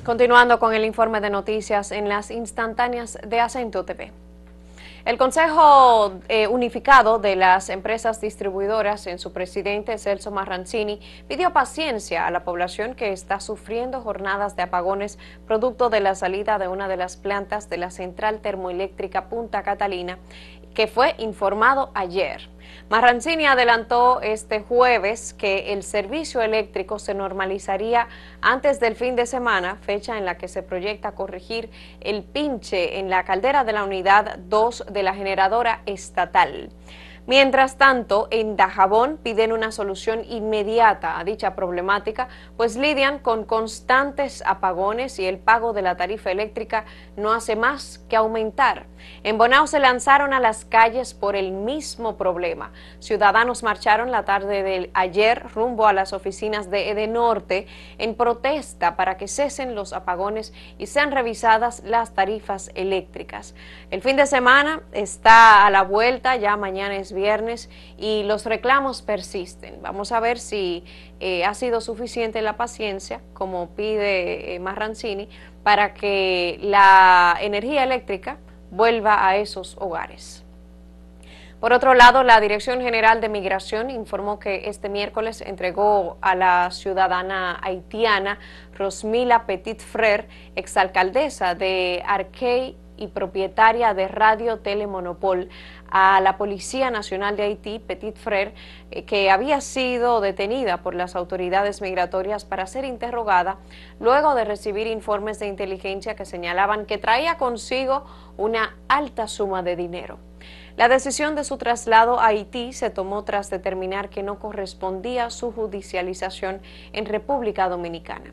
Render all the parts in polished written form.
Continuando con el informe de noticias en las instantáneas de Acento TV. El Consejo Unificado de las Empresas Distribuidoras, en su presidente Celso Marrancini, pidió paciencia a la población que está sufriendo jornadas de apagones producto de la salida de una de las plantas de la central termoeléctrica Punta Catalina, que fue informado ayer. Marrancini adelantó este jueves que el servicio eléctrico se normalizaría antes del fin de semana, fecha en la que se proyecta corregir el pinche en la caldera de la unidad 2 de la generadora estatal. Mientras tanto, en Dajabón piden una solución inmediata a dicha problemática, pues lidian con constantes apagones y el pago de la tarifa eléctrica no hace más que aumentar. En Bonao se lanzaron a las calles por el mismo problema. Ciudadanos marcharon la tarde de ayer rumbo a las oficinas de Edenorte en protesta para que cesen los apagones y sean revisadas las tarifas eléctricas. El fin de semana está a la vuelta, ya mañana es viernes y los reclamos persisten. Vamos a ver si ha sido suficiente la paciencia, como pide Marrancini, para que la energía eléctrica vuelva a esos hogares. Por otro lado, la Dirección General de Migración informó que este miércoles entregó a la ciudadana haitiana Rosmila Petit Frere, exalcaldesa de Arquey y propietaria de Radio Telemonopol, a la Policía Nacional de Haití, Petit Frere, que había sido detenida por las autoridades migratorias para ser interrogada luego de recibir informes de inteligencia que señalaban que traía consigo una alta suma de dinero. La decisión de su traslado a Haití se tomó tras determinar que no correspondía su judicialización en República Dominicana.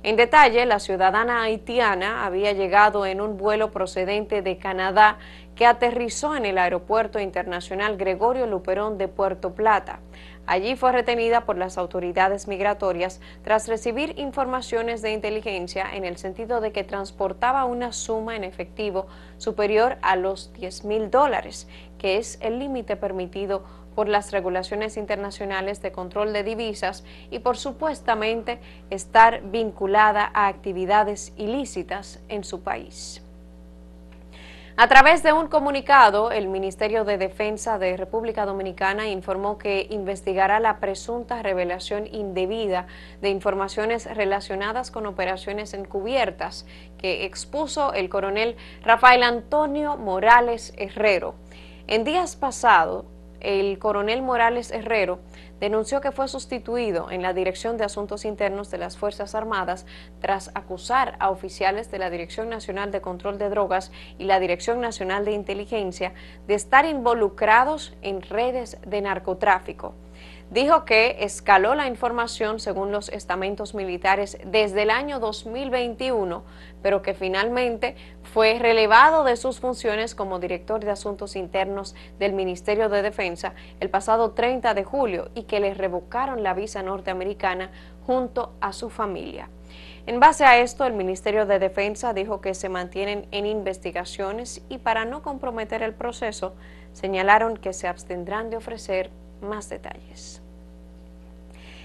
En detalle, la ciudadana haitiana había llegado en un vuelo procedente de Canadá que aterrizó en el Aeropuerto Internacional Gregorio Luperón de Puerto Plata. Allí fue retenida por las autoridades migratorias tras recibir informaciones de inteligencia en el sentido de que transportaba una suma en efectivo superior a los $10,000, que es el límite permitido por las regulaciones internacionales de control de divisas y por supuestamente estar vinculada a actividades ilícitas en su país. A través de un comunicado, el Ministerio de Defensa de República Dominicana informó que investigará la presunta revelación indebida de informaciones relacionadas con operaciones encubiertas que expuso el coronel Rafael Antonio Morales Herrero. En días pasados, el coronel Morales Herrero denunció que fue sustituido en la Dirección de Asuntos Internos de las Fuerzas Armadas tras acusar a oficiales de la Dirección Nacional de Control de Drogas y la Dirección Nacional de Inteligencia de estar involucrados en redes de narcotráfico. Dijo que escaló la información según los estamentos militares desde el año 2021, pero que finalmente fue relevado de sus funciones como director de Asuntos Internos del Ministerio de Defensa el pasado 30 de julio y que le revocaron la visa norteamericana junto a su familia. En base a esto, el Ministerio de Defensa dijo que se mantienen en investigaciones y para no comprometer el proceso, señalaron que se abstendrán de ofrecer más detalles.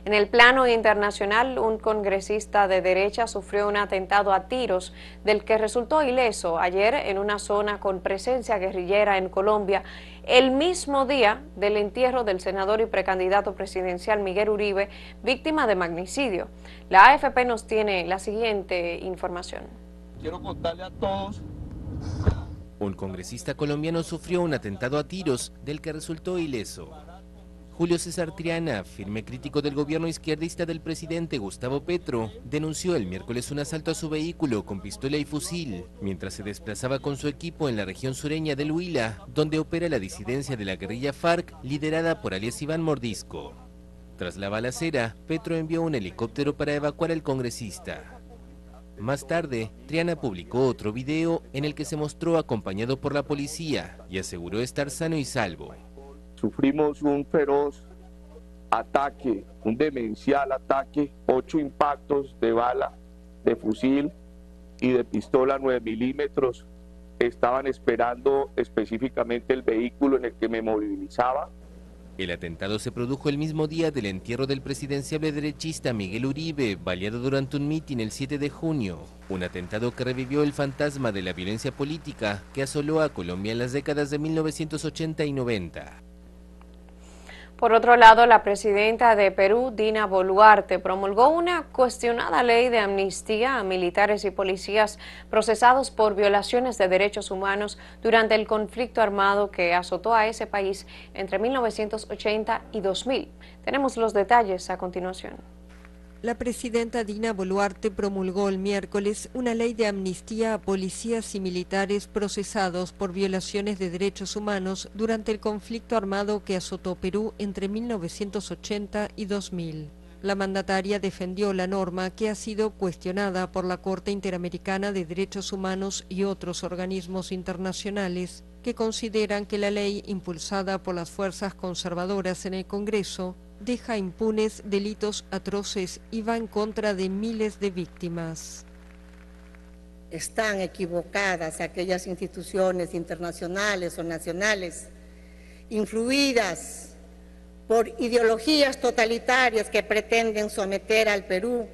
En el plano internacional, un congresista de derecha sufrió un atentado a tiros del que resultó ileso ayer en una zona con presencia guerrillera en Colombia, el mismo día del entierro del senador y precandidato presidencial Miguel Uribe, víctima de magnicidio. La AFP nos tiene la siguiente información. Quiero contarle a todos. Un congresista colombiano sufrió un atentado a tiros del que resultó ileso. Julio César Triana, firme crítico del gobierno izquierdista del presidente Gustavo Petro, denunció el miércoles un asalto a su vehículo con pistola y fusil, mientras se desplazaba con su equipo en la región sureña del Huila, donde opera la disidencia de la guerrilla FARC, liderada por alias Iván Mordisco. Tras la balacera, Petro envió un helicóptero para evacuar al congresista. Más tarde, Triana publicó otro video en el que se mostró acompañado por la policía y aseguró estar sano y salvo. Sufrimos un feroz ataque, un demencial ataque, 8 impactos de bala, de fusil y de pistola 9 milímetros. Estaban esperando específicamente el vehículo en el que me movilizaba. El atentado se produjo el mismo día del entierro del presidenciable derechista Miguel Uribe, baleado durante un mitin el 7 de junio. Un atentado que revivió el fantasma de la violencia política que asoló a Colombia en las décadas de 1980 y 90. Por otro lado, la presidenta de Perú, Dina Boluarte, promulgó una cuestionada ley de amnistía a militares y policías procesados por violaciones de derechos humanos durante el conflicto armado que azotó a ese país entre 1980 y 2000. Tenemos los detalles a continuación. La presidenta Dina Boluarte promulgó el miércoles una ley de amnistía a policías y militares procesados por violaciones de derechos humanos durante el conflicto armado que azotó Perú entre 1980 y 2000. La mandataria defendió la norma que ha sido cuestionada por la Corte Interamericana de Derechos Humanos y otros organismos internacionales que consideran que la ley impulsada por las fuerzas conservadoras en el Congreso deja impunes delitos atroces y va en contra de miles de víctimas. Están equivocadas aquellas instituciones internacionales o nacionales influidas por ideologías totalitarias que pretenden someter al Perú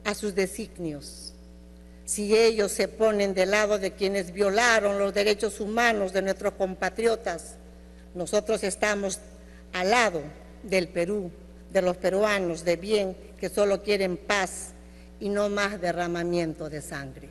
a sus designios. Si ellos se ponen del lado de quienes violaron los derechos humanos de nuestros compatriotas, nosotros estamos al lado del Perú, de los peruanos de bien que solo quieren paz y no más derramamiento de sangre.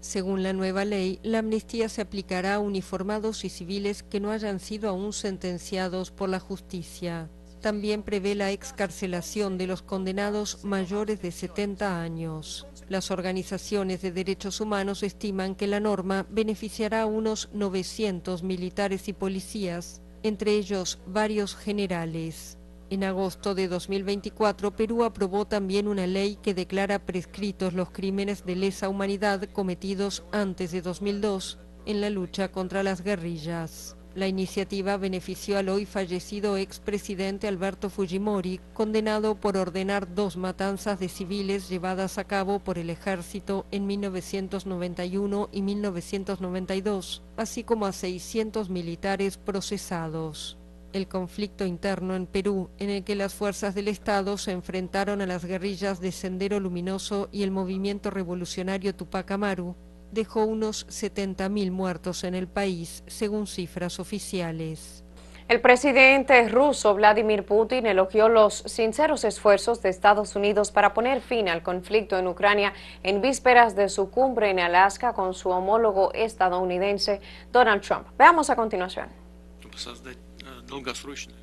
Según la nueva ley, la amnistía se aplicará a uniformados y civiles que no hayan sido aún sentenciados por la justicia. También prevé la excarcelación de los condenados mayores de 70 años. Las organizaciones de derechos humanos estiman que la norma beneficiará a unos 900 militares y policías, entre ellos varios generales. En agosto de 2024, Perú aprobó también una ley que declara prescritos los crímenes de lesa humanidad cometidos antes de 2002 en la lucha contra las guerrillas. La iniciativa benefició al hoy fallecido expresidente Alberto Fujimori, condenado por ordenar 2 matanzas de civiles llevadas a cabo por el ejército en 1991 y 1992, así como a 600 militares procesados. El conflicto interno en Perú, en el que las fuerzas del Estado se enfrentaron a las guerrillas de Sendero Luminoso y el movimiento revolucionario Tupac Amaru, dejó unos 70.000 muertos en el país, según cifras oficiales. El presidente ruso Vladimir Putin elogió los sinceros esfuerzos de Estados Unidos para poner fin al conflicto en Ucrania en vísperas de su cumbre en Alaska con su homólogo estadounidense Donald Trump. Veamos a continuación.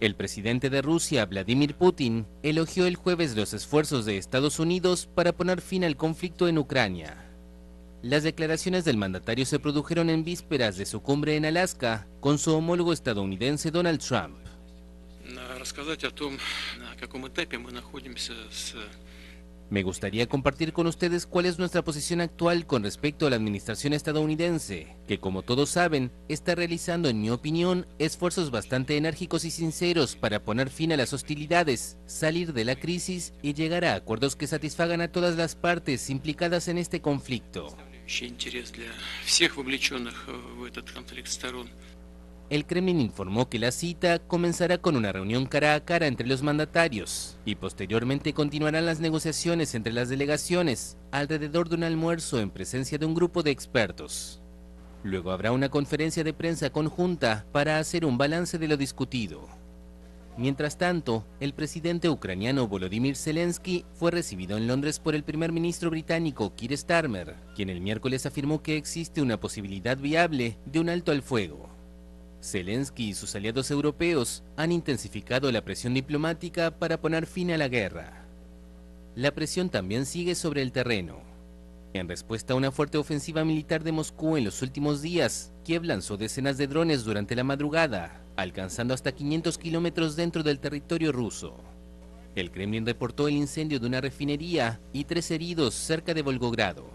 El presidente de Rusia, Vladimir Putin, elogió el jueves los esfuerzos de Estados Unidos para poner fin al conflicto en Ucrania. Las declaraciones del mandatario se produjeron en vísperas de su cumbre en Alaska con su homólogo estadounidense Donald Trump. Me gustaría compartir con ustedes cuál es nuestra posición actual con respecto a la administración estadounidense, que como todos saben, está realizando, en mi opinión, esfuerzos bastante enérgicos y sinceros para poner fin a las hostilidades, salir de la crisis y llegar a acuerdos que satisfagan a todas las partes implicadas en este conflicto. El Kremlin informó que la cita comenzará con una reunión cara a cara entre los mandatarios y posteriormente continuarán las negociaciones entre las delegaciones alrededor de un almuerzo en presencia de un grupo de expertos. Luego habrá una conferencia de prensa conjunta para hacer un balance de lo discutido. Mientras tanto, el presidente ucraniano Volodymyr Zelensky fue recibido en Londres por el primer ministro británico Keir Starmer, quien el miércoles afirmó que existe una posibilidad viable de un alto al fuego. Zelensky y sus aliados europeos han intensificado la presión diplomática para poner fin a la guerra. La presión también sigue sobre el terreno. En respuesta a una fuerte ofensiva militar de Moscú en los últimos días, Kiev lanzó decenas de drones durante la madrugada, alcanzando hasta 500 kilómetros dentro del territorio ruso. El Kremlin reportó el incendio de una refinería y 3 heridos cerca de Volgogrado.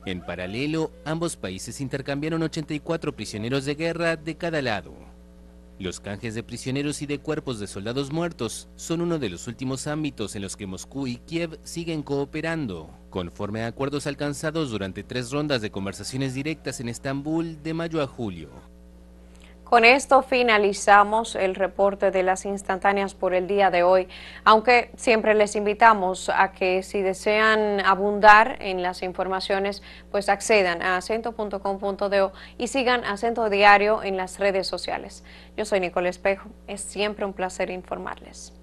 En paralelo, ambos países intercambiaron 84 prisioneros de guerra de cada lado. Los canjes de prisioneros y de cuerpos de soldados muertos son uno de los últimos ámbitos en los que Moscú y Kiev siguen cooperando, conforme a acuerdos alcanzados durante 3 rondas de conversaciones directas en Estambul de mayo a julio. Con esto finalizamos el reporte de las instantáneas por el día de hoy, aunque siempre les invitamos a que si desean abundar en las informaciones, pues accedan a acento.com.do y sigan Acento Diario en las redes sociales. Yo soy Nicole Espejo, es siempre un placer informarles.